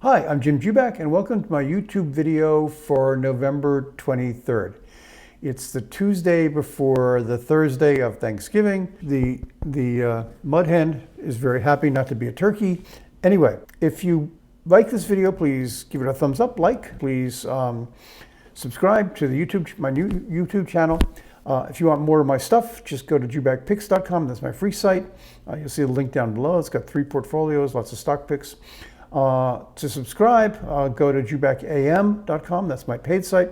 Hi, I'm Jim Jubak, and welcome to my YouTube video for November 23rd. It's the Tuesday before the Thursday of Thanksgiving. The mud hen is very happy not to be a turkey. Anyway, if you like this video, please give it a thumbs up, please subscribe to my new YouTube channel. If you want more of my stuff, just go to jubakpicks.com. That's my free site. You'll see the link down below. It's got 3 portfolios, lots of stock picks. To subscribe, go to jubakam.com. That's my paid site.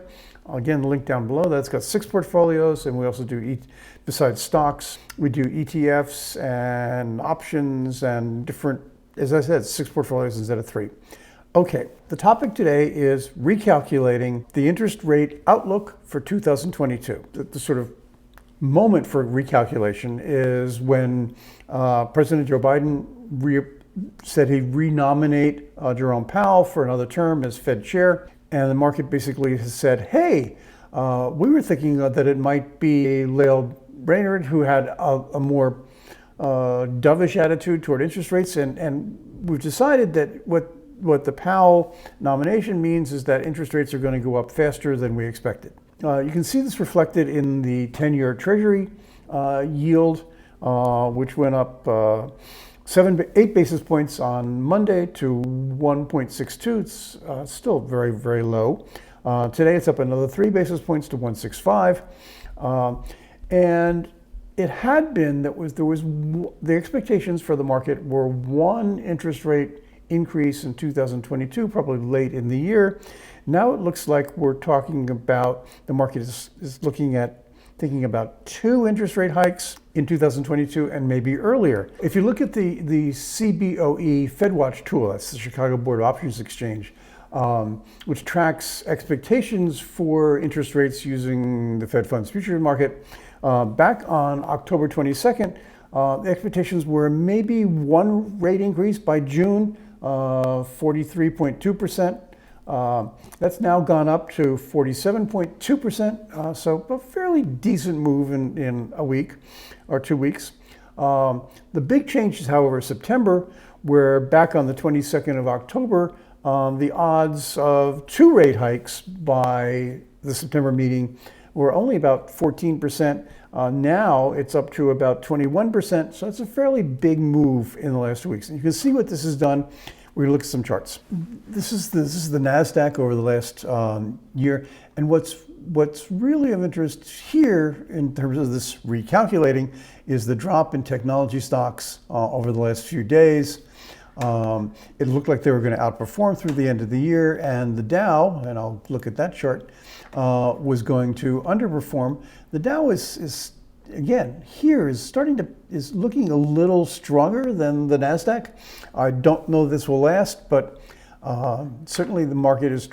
Again, the link down below. That's got 6 portfolios, and we also do, besides stocks, we do ETFs and options and different, as I said, 6 portfolios instead of 3. Okay, the topic today is recalculating the interest rate outlook for 2022. The sort of moment for recalculation is when President Joe Biden said he'd renominate Jerome Powell for another term as Fed Chair. And the market basically has said, hey, we were thinking that it might be Lael Brainerd who had a more dovish attitude toward interest rates. And we've decided that what the Powell nomination means is that interest rates are going to go up faster than we expected. You can see this reflected in the 10-year Treasury yield, which went up 8 basis points on Monday to 1.62. It's still very, very low. Today it's up another 3 basis points to 1.65. And it had been that the expectations for the market were 1 interest rate increase in 2022, probably late in the year. Now it looks like we're talking about, the market is thinking about 2 interest rate hikes in 2022 and maybe earlier. If you look at the CBOE FedWatch tool, that's the Chicago Board of Options Exchange, which tracks expectations for interest rates using the Fed funds futures market, back on October 22nd, the expectations were maybe 1 rate increase by June, 43.2%. That's now gone up to 47.2%, so a fairly decent move in a week or 2 weeks. The big change is, however, September, where back on the 22nd of October, the odds of 2 rate hikes by the September meeting were only about 14%. Now it's up to about 21%, so it's a fairly big move in the last 2 weeks. And you can see what this has done. We're going to look at some charts. This is the NASDAQ over the last year. And what's really of interest here in terms of this recalculating is the drop in technology stocks over the last few days. It looked like they were going to outperform through the end of the year, and the Dow, and I'll look at that chart, was going to underperform. The Dow is again, here is looking a little stronger than the NASDAQ. I don't know this will last, but certainly the market is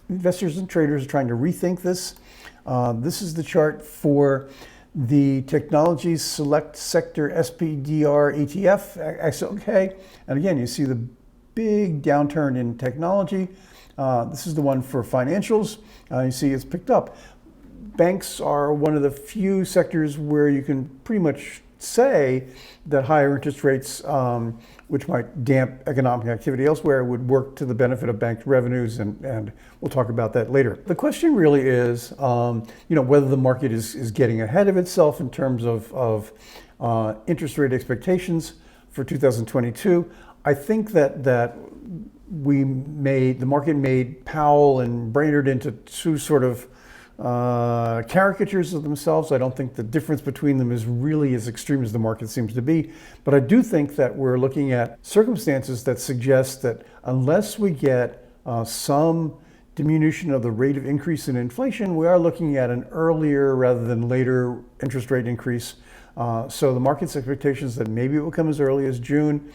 investors and traders are trying to rethink this. This is the chart for the Technology Select Sector SPDR ETF, XLK. And again, you see the big downturn in technology. This is the one for financials. You see it's picked up. Banks are one of the few sectors where you can pretty much say that higher interest rates, which might damp economic activity elsewhere, would work to the benefit of bank revenues, and we'll talk about that later. The question really is, whether the market is getting ahead of itself in terms of interest rate expectations for 2022. I think that the market made Powell and Brainerd into 2 sort of caricatures of themselves. I don't think the difference between them is really as extreme as the market seems to be. But I do think that we're looking at circumstances that suggest that unless we get some diminution of the rate of increase in inflation, we are looking at an earlier rather than later interest rate increase. So the market's expectations that maybe it will come as early as June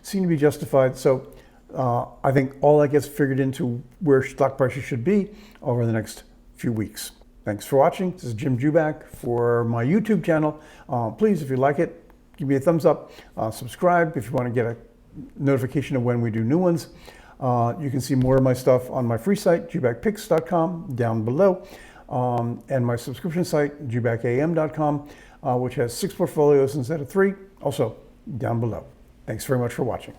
seem to be justified. So I think all that gets figured into where stock prices should be over the next few weeks. Thanks for watching. This is Jim Jubak for my YouTube channel. Please, if you like it, give me a thumbs up. Subscribe if you want to get a notification of when we do new ones. You can see more of my stuff on my free site, jubakpicks.com, down below, and my subscription site, jubakam.com, which has 6 portfolios instead of 3, also down below. Thanks very much for watching.